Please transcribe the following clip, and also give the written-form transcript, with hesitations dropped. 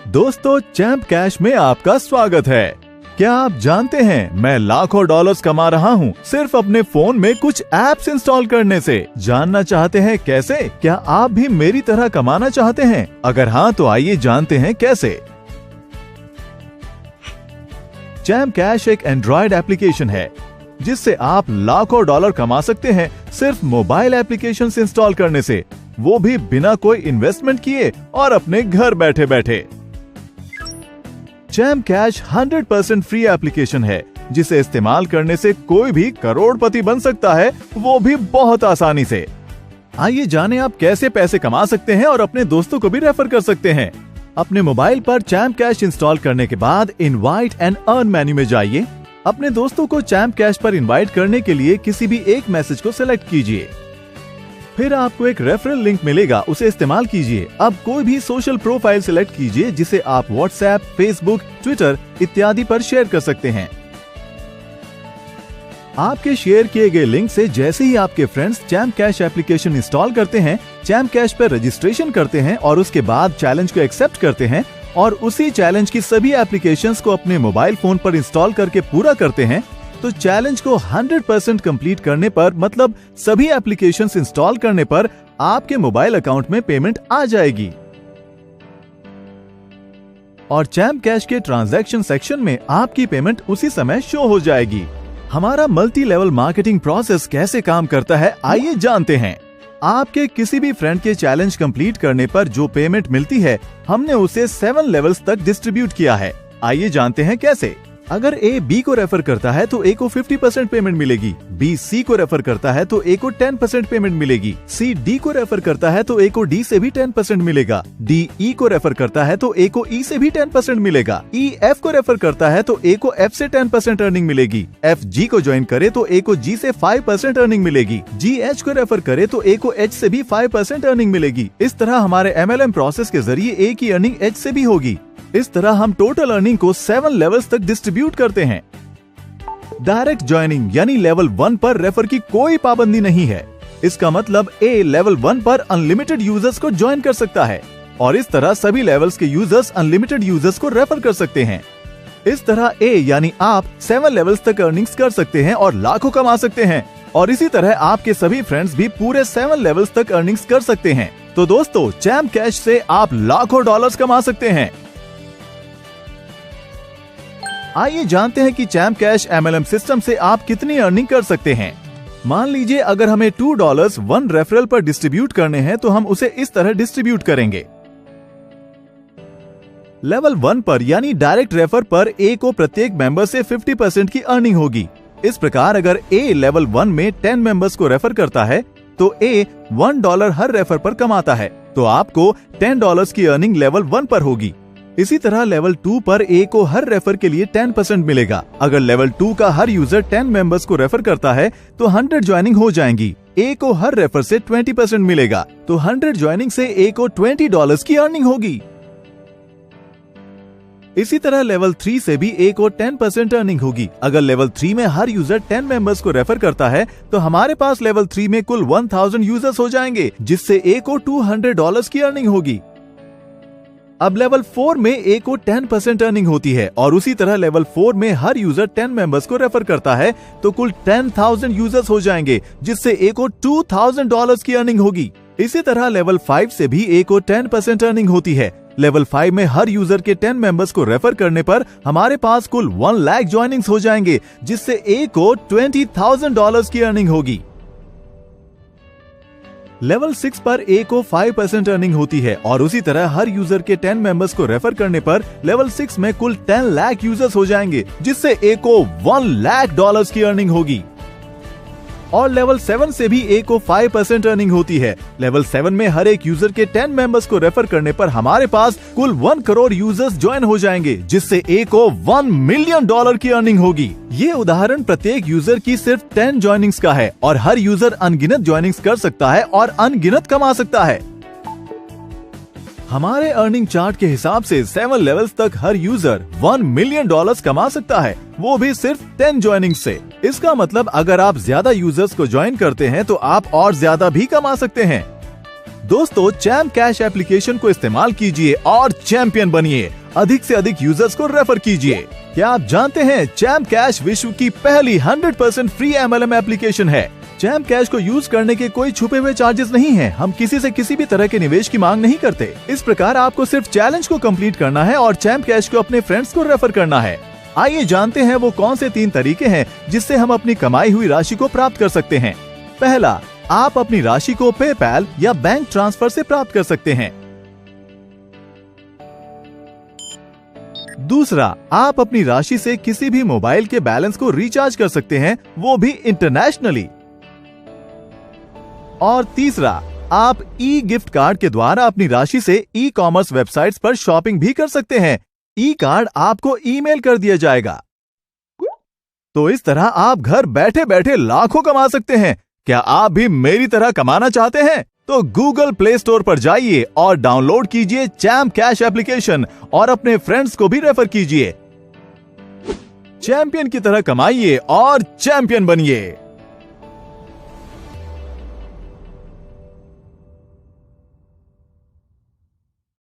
दोस्तों, champ cash में आपका स्वागत है। क्या आप जानते हैं मैं लाखों डॉलर्स कमा रहा हूँ सिर्फ अपने फोन में कुछ एप्स इंस्टॉल करने से। जानना चाहते हैं कैसे? क्या आप भी मेरी तरह कमाना चाहते हैं? अगर हाँ तो आइए जानते हैं कैसे। चैंप कैश एक एंड्रॉइड एप्लीकेशन है जिससे आप लाखों डॉलर कमा सकते हैं सिर्फ मोबाइल एप्लीकेशन इंस्टॉल करने से, वो भी बिना कोई इन्वेस्टमेंट किए और अपने घर बैठे बैठे। चैंप कैश 100% फ्री एप्लीकेशन है जिसे इस्तेमाल करने से कोई भी करोड़पति बन सकता है, वो भी बहुत आसानी से। आइए जानें आप कैसे पैसे कमा सकते हैं और अपने दोस्तों को भी रेफर कर सकते हैं। अपने मोबाइल पर चैंप कैश इंस्टॉल करने के बाद इनवाइट एंड अर्न मेन्यू में जाइए। अपने दोस्तों को चैंप कैश पर इनवाइट करने के लिए किसी भी एक मैसेज को सिलेक्ट कीजिए। फिर आपको एक रेफरल लिंक मिलेगा, उसे इस्तेमाल कीजिए। अब कोई भी सोशल प्रोफाइल सिलेक्ट कीजिए जिसे आप व्हाट्सएप, फेसबुक, ट्विटर इत्यादि पर शेयर कर सकते हैं। आपके शेयर किए गए लिंक से जैसे ही आपके friends champ cash application install करते हैं, चैंप कैश पर रजिस्ट्रेशन करते हैं और उसके बाद चैलेंज को एक्सेप्ट करते हैं और उसी चैलेंज की सभी एप्लीकेशंस को अपने मोबाइल फोन पर इंस्टॉल करके पूरा करते हैं, तो चैलेंज को 100% कंप्लीट करने पर, मतलब सभी एप्लीकेशंस इंस्टॉल करने पर आपके मोबाइल अकाउंट में पेमेंट आ जाएगी और चैंप कैश के ट्रांजैक्शन सेक्शन में आपकी पेमेंट उसी समय शो हो जाएगी। हमारा मल्टी लेवल मार्केटिंग प्रोसेस कैसे काम करता है, आइए जानते हैं। आपके किसी भी फ्रेंड के चैलेंज कंप्लीट करने पर जो पेमेंट मिलती है, हमने उसे 7 लेवल्स तक डिस्ट्रीब्यूट किया है। आइए जानते हैं कैसे। अगर ए बी को रेफर करता है तो ए को 50% पेमेंट मिलेगी, बी सी को रेफर करता है तो ए को 10% पेमेंट मिलेगी, सी डी को रेफर करता है तो ए को डी से भी 10% मिलेगा, डी ई को रेफर करता है तो ए को ई से भी 10% मिलेगा, ई एफ को रेफर करता है तो ए को एफ से 10% अर्निंग मिलेगी, एफ जी को ज्वाइन करे तो ए को जी से 5% अर्निंग मिलेगी, जी एच को रेफर करे तो ए को एच से भी 5% अर्निंग मिलेगी। इस तरह हमारे MLM प्रोसेस के जरिए ए की अर्निंग एच से भी होगी। इस तरह हम टोटल अर्निंग को 7 लेवल्स तक डिस्ट्रीब्यूट करते हैं। डायरेक्ट ज्वाइनिंग यानी लेवल 1 पर रेफर की कोई पाबंदी नहीं है। इसका मतलब ए लेवल 1 पर अनलिमिटेड यूजर्स को ज्वाइन कर सकता है और इस तरह सभी लेवल्स के यूजर्स अनलिमिटेड यूजर्स को रेफर कर सकते हैं। इस तरह ए यानी आप 7 लेवल्स तक अर्निंग्स कर सकते हैं और लाखों कमा सकते हैं और इसी तरह आपके सभी फ्रेंड्स भी पूरे 7 लेवल्स तक अर्निंग्स कर सकते हैं। तो दोस्तों, चैंप कैश से आप लाखों डॉलर्स कमा सकते हैं। आइए जानते हैं कि चैंप कैश MLM सिस्टम से आप कितनी अर्निंग कर सकते हैं। मान लीजिए अगर हमें $2 1 रेफरल पर डिस्ट्रीब्यूट करने हैं तो हम उसे इस तरह डिस्ट्रीब्यूट करेंगे। लेवल 1 पर यानी डायरेक्ट रेफर पर ए को प्रत्येक मेंबर से 50% की अर्निंग होगी। इस प्रकार अगर ए लेवल 1 में 10 मेंबर्स को रेफर करता है तो ए $1 हर रेफर पर कमाता है, तो आपको $10 की अर्निंग लेवल 1 पर होगी। इसी तरह लेवल 2 पर ए को हर रेफर के लिए 10% मिलेगा। अगर लेवल 2 का हर यूजर 10 मेंबर्स को रेफर करता है तो 100 ज्वाइनिंग हो जाएंगी। ए को हर रेफर से 20% मिलेगा, तो 100 ज्वाइनिंग से ए को $20 की अर्निंग होगी। इसी तरह लेवल 3 से भी ए को 10% अर्निंग होगी। अगर लेवल 3 में हर यूजर 10 मेंबर्स को रेफर करता है तो हमारे पास लेवल 3 में कुल 1000 यूजर्स हो जाएंगे, जिससे ए को $200 की अर्निंग होगी। अब लेवल 4 में ए को 10% अर्निंग होती है और उसी तरह लेवल 4 में हर यूजर 10 मेंबर्स को रेफर करता है तो कुल 10,000 यूजर्स हो जाएंगे, जिससे ए को $2,000 की अर्निंग होगी। इसी तरह लेवल 5 से भी ए को 10% अर्निंग होती है। लेवल 5 में हर यूजर के 10 मेंबर्स को रेफर करने पर हमारे पास कुल 1 लाख ज्वाइनिंग्स हो जाएंगे, जिससे ए को $20,000 की अर्निंग होगी। लेवल 6 पर ए को 5% अर्निंग होती है और उसी तरह हर यूजर के 10 मेंबर्स को रेफर करने पर लेवल 6 में कुल 10 लाख यूजर्स हो जाएंगे, जिससे ए को $1 लाख की अर्निंग होगी। और लेवल 7 से भी ए को 5% अर्निंग होती है। लेवल 7 में हर एक यूजर के 10 मेंबर्स को रेफर करने पर हमारे पास कुल 1 करोड़ यूजर्स ज्वाइन हो जाएंगे, जिससे ए को $1 मिलियन की अर्निंग होगी। ये उदाहरण प्रत्येक यूजर की सिर्फ 10 ज्वाइनिंग्स का है और हर यूजर अनगिनत ज्वाइनिंग्स कर सकता है और अनगिनत कमा सकता है। हमारे अर्निंग चार्ट के हिसाब से 7 लेवल्स तक हर यूजर $1 मिलियन कमा सकता है, वो भी सिर्फ 10 ज्वाइनिंग से। इसका मतलब अगर आप ज्यादा यूजर्स को ज्वाइन करते हैं तो आप और ज्यादा भी कमा सकते हैं। दोस्तों, चैम्प कैश एप्लीकेशन को इस्तेमाल कीजिए और चैंपियन बनिए। अधिक से अधिक यूजर्स को रेफर कीजिए। क्या आप जानते हैं चैम्प कैश विश्व की पहली 100% फ्री MLM एप्लीकेशन है। चैम्प कैश को यूज करने के कोई छुपे हुए चार्जेस नहीं हैं। हम किसी से किसी भी तरह के निवेश की मांग नहीं करते। इस प्रकार आपको सिर्फ चैलेंज को कंप्लीट करना है और चैम्प कैश को अपने फ्रेंड्स को रेफर करना है। आइए जानते हैं वो कौन से 3 तरीके हैं जिससे हम अपनी कमाई हुई राशि को प्राप्त कर सकते हैं। पहला, आप अपनी राशि को पेपैल या बैंक ट्रांसफर से प्राप्त कर सकते हैं। दूसरा, आप अपनी राशि से किसी भी मोबाइल के बैलेंस को रिचार्ज कर सकते हैं, वो भी इंटरनेशनली। और तीसरा, आप ई गिफ्ट कार्ड के द्वारा अपनी राशि से ई कॉमर्स वेबसाइट्स पर शॉपिंग भी कर सकते हैं। ई कार्ड आपको ईमेल कर दिया जाएगा। तो इस तरह आप घर बैठे बैठे लाखों कमा सकते हैं। क्या आप भी मेरी तरह कमाना चाहते हैं? तो गूगल प्ले स्टोर पर जाइए और डाउनलोड कीजिए चैम्प कैश एप्लीकेशन और अपने फ्रेंड्स को भी रेफर कीजिए। चैंपियन की तरह कमाइए और चैंपियन बनिए।